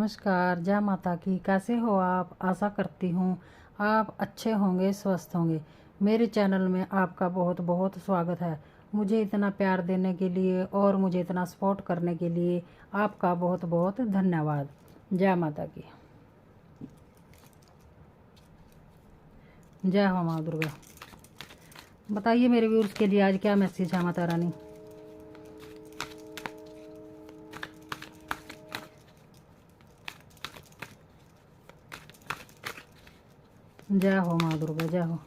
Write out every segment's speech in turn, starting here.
नमस्कार, जय माता की। कैसे हो आप? आशा करती हूँ आप अच्छे होंगे, स्वस्थ होंगे। मेरे चैनल में आपका बहुत बहुत स्वागत है। मुझे इतना प्यार देने के लिए और मुझे इतना सपोर्ट करने के लिए आपका बहुत बहुत धन्यवाद। जय माता की। जय हो माँ दुर्गा। बताइए मेरे व्यूअर्स के लिए आज क्या मैसेज है माता रानी। जय हो माँ दुर्गा, जय हो।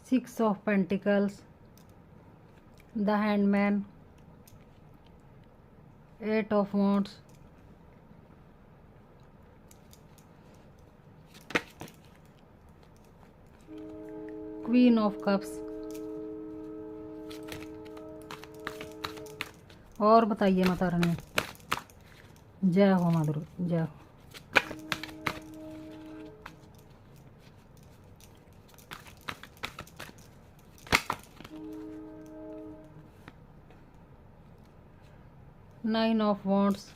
Six of Pentacles, the Hangman, Eight of Wands, Queen of Cups। और बताइए माता रानी। जय हो माँ दुर्गा, जय हो। Nine of Wands,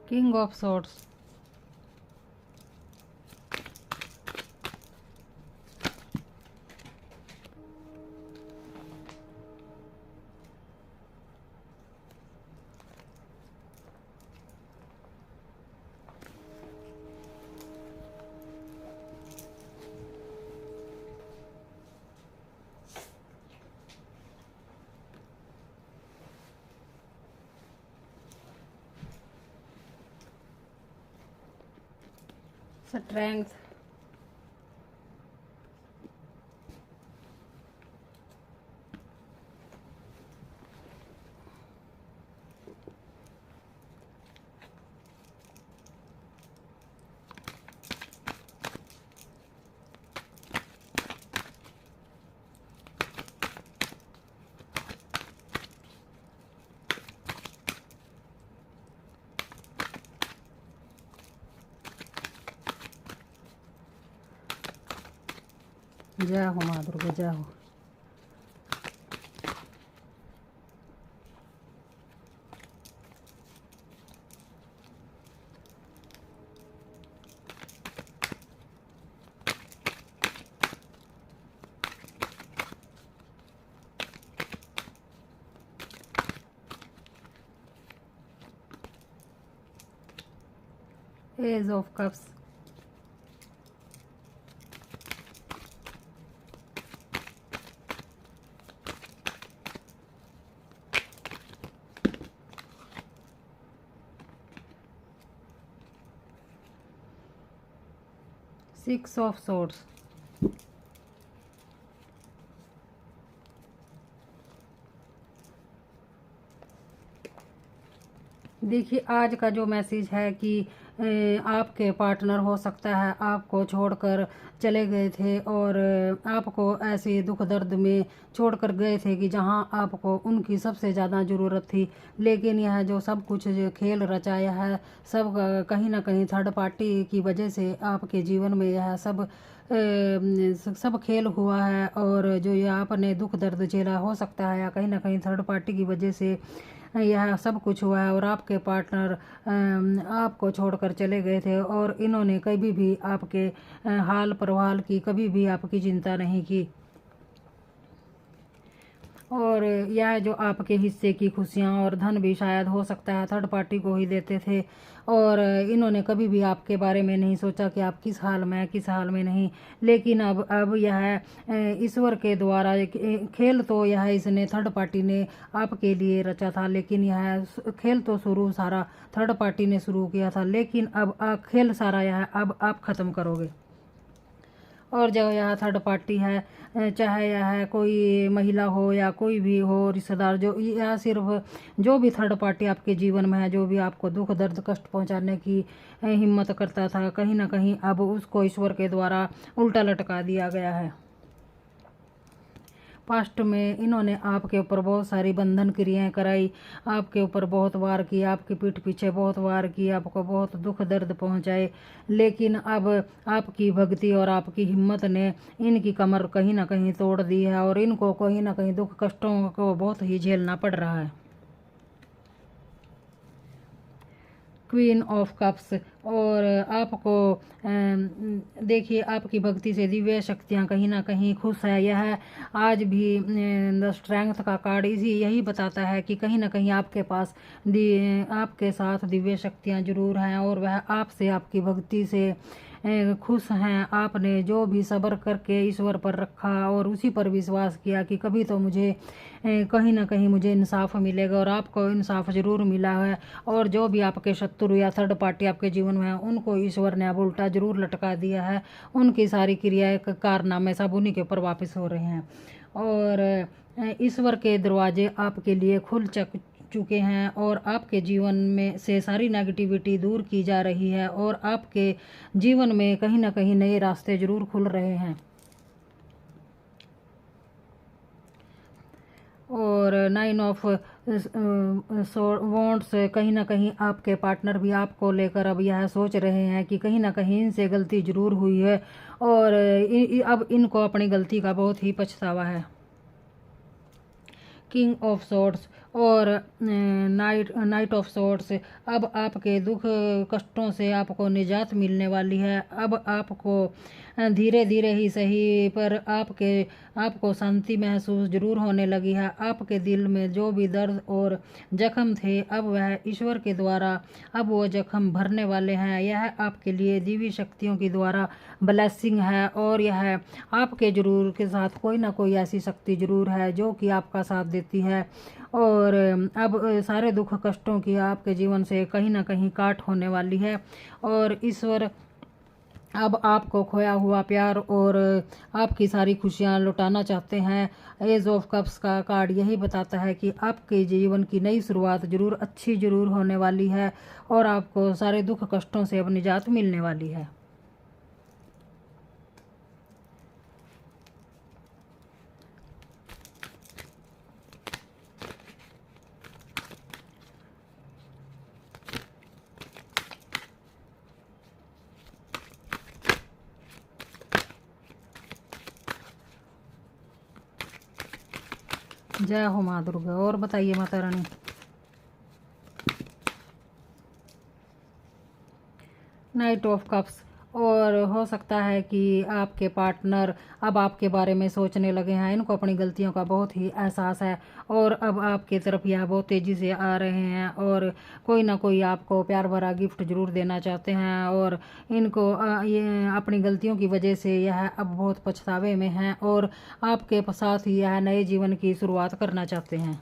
King of Swords, Strength, जय हो माँ दुर्गा, जय हो। Ace of Cups, Six of Swords, देखिए आज का जो मैसेज है कि आपके पार्टनर हो सकता है आपको छोड़कर चले गए थे और आपको ऐसे दुख दर्द में छोड़कर गए थे कि जहां आपको उनकी सबसे ज़्यादा ज़रूरत थी। लेकिन यह जो सब कुछ जो खेल रचाया है सब कहीं ना कहीं थर्ड पार्टी की वजह से आपके जीवन में यह सब खेल हुआ है। और जो ये आपने दुख दर्द झेला हो सकता है या कहीं ना कहीं थर्ड पार्टी की वजह से यह सब कुछ हुआ है। और आपके पार्टनर आपको छोड़कर चले गए थे और इन्होंने कभी भी आपके हाल परवाल की कभी भी आपकी चिंता नहीं की। और यह जो आपके हिस्से की खुशियाँ और धन भी शायद हो सकता है थर्ड पार्टी को ही देते थे, और इन्होंने कभी भी आपके बारे में नहीं सोचा कि आप किस हाल में किस हाल में नहीं। लेकिन अब यह ईश्वर के द्वारा खेल तो यह इसने थर्ड पार्टी ने आपके लिए रचा था, लेकिन यह खेल तो शुरू सारा थर्ड पार्टी ने शुरू किया था, लेकिन अब खेल सारा यह अब आप ख़त्म करोगे। और जो यह थर्ड पार्टी है, चाहे यह कोई महिला हो या कोई भी हो रिश्तेदार, जो यह सिर्फ जो भी थर्ड पार्टी आपके जीवन में है, जो भी आपको दुख दर्द कष्ट पहुंचाने की हिम्मत करता था, कहीं ना कहीं अब उसको ईश्वर के द्वारा उल्टा लटका दिया गया है। पास्ट में इन्होंने आपके ऊपर बहुत सारी बंधन क्रियाएं कराई, आपके ऊपर बहुत वार किया, आपकी पीठ पीछे बहुत वार किया, आपको बहुत दुख दर्द पहुंचाए, लेकिन अब आपकी भक्ति और आपकी हिम्मत ने इनकी कमर कहीं ना कहीं तोड़ दी है, और इनको कहीं ना कहीं दुख कष्टों को बहुत ही झेलना पड़ रहा है। क्वीन ऑफ कप्स, और आपको देखिए आपकी भक्ति से दिव्य शक्तियाँ कहीं ना कहीं खुश है। यह आज भी द स्ट्रेंथ का कार्ड इसी यही बताता है कि कहीं ना कहीं आपके पास आपके साथ दिव्य शक्तियाँ जरूर हैं, और वह आपसे आपकी भक्ति से खुश हैं। आपने जो भी सब्र करके ईश्वर पर रखा और उसी पर विश्वास किया कि कभी तो मुझे कहीं ना कहीं मुझे इंसाफ मिलेगा, और आपको इंसाफ जरूर मिला है। और जो भी आपके शत्रु या थर्ड पार्टी आपके जीवन में है, उनको ईश्वर ने अब उल्टा जरूर लटका दिया है। उनकी सारी क्रियाएं कारनामे सब उन्हीं के ऊपर वापस हो रहे हैं, और ईश्वर के दरवाजे आपके लिए खुल चुके हैं, और आपके जीवन में से सारी नेगेटिविटी दूर की जा रही है, और आपके जीवन में कहीं ना कहीं नए रास्ते जरूर खुल रहे हैं। और 9 ऑफ वॉन्ड्स, कहीं ना कहीं आपके पार्टनर भी आपको लेकर अब यह सोच रहे हैं कि कहीं ना कहीं इनसे गलती जरूर हुई है, और अब इनको अपनी गलती का बहुत ही पछतावा है। किंग ऑफ सॉर्ड्स और नाइट ऑफ सॉर्ड्स, अब आपके दुख कष्टों से आपको निजात मिलने वाली है। अब आपको धीरे धीरे ही सही पर आपको शांति महसूस जरूर होने लगी है। आपके दिल में जो भी दर्द और जख्म थे, अब वह ईश्वर के द्वारा अब वो जख्म भरने वाले हैं। यह आपके लिए दिव्य शक्तियों के द्वारा ब्लेसिंग है, और यह आपके जरूर के साथ कोई ना कोई ऐसी शक्ति जरूर है जो कि आपका साथ देती है, और अब सारे दुख कष्टों की आपके जीवन से कहीं ना कहीं काट होने वाली है। और ईश्वर अब आपको खोया हुआ प्यार और आपकी सारी खुशियाँ लौटाना चाहते हैं। एज ऑफ कप्स का कार्ड यही बताता है कि आपके जीवन की नई शुरुआत जरूर अच्छी जरूर होने वाली है, और आपको सारे दुख कष्टों से अब निजात मिलने वाली है। जय हो माँ दुर्गा। और बताइए Mata Rani. Night of cups, और हो सकता है कि आपके पार्टनर अब आपके बारे में सोचने लगे हैं। इनको अपनी गलतियों का बहुत ही एहसास है, और अब आपके तरफ यह बहुत तेज़ी से आ रहे हैं, और कोई ना कोई आपको प्यार भरा गिफ्ट जरूर देना चाहते हैं। और इनको ये अपनी गलतियों की वजह से यह अब बहुत पछतावे में हैं, और आपके साथ ही यह नए जीवन की शुरुआत करना चाहते हैं।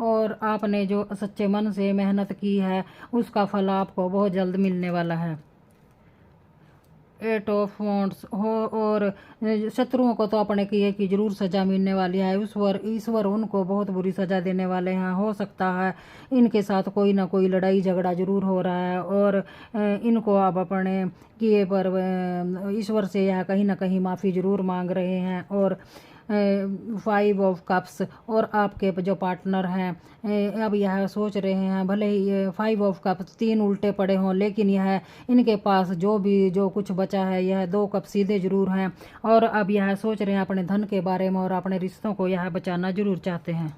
और आपने जो सच्चे मन से मेहनत की है उसका फल आपको बहुत जल्द मिलने वाला है। 8 ऑफ वांड्स हो, और शत्रुओं को तो अपने किए की जरूर सजा मिलने वाली है। ईश्वर उनको बहुत बुरी सजा देने वाले हैं। हो सकता है इनके साथ कोई ना कोई लड़ाई झगड़ा जरूर हो रहा है, और इनको अब अपने किए पर ईश्वर से यह कहीं ना कहीं माफ़ी जरूर मांग रहे हैं। और 5 ऑफ कप्स, और आपके जो पार्टनर हैं अब यह सोच रहे हैं, भले ही 5 ऑफ कप्स 3 उल्टे पड़े हों, लेकिन यह इनके पास जो कुछ बचा है यह 2 कप सीधे जरूर हैं, और अब यह सोच रहे हैं अपने धन के बारे में और अपने रिश्तों को यह बचाना जरूर चाहते हैं।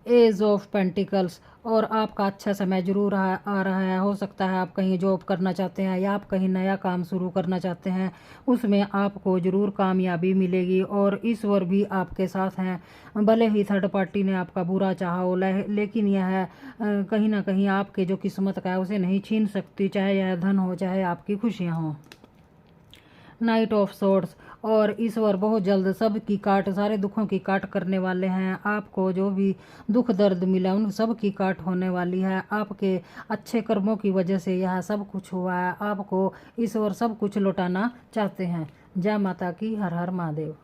एज ऑफ पेंटिकल्स, और आपका अच्छा समय जरूर आ रहा है। हो सकता है आप कहीं जॉब करना चाहते हैं या आप कहीं नया काम शुरू करना चाहते हैं, उसमें आपको जरूर कामयाबी मिलेगी और ईश्वर भी आपके साथ हैं। भले ही थर्ड पार्टी ने आपका बुरा चाहा हो, लेकिन यह कहीं ना कहीं आपके जो किस्मत का है उसे नहीं छीन सकती, चाहे यह धन हो चाहे आपकी खुशियाँ हों। नाइट ऑफ सोर्ड्स, और ईश्वर बहुत जल्द सारे दुखों की काट करने वाले हैं। आपको जो भी दुख दर्द मिला उन सब की काट होने वाली है। आपके अच्छे कर्मों की वजह से यह सब कुछ हुआ है। आपको ईश्वर सब कुछ लौटाना चाहते हैं। जय माता की, हर हर महादेव।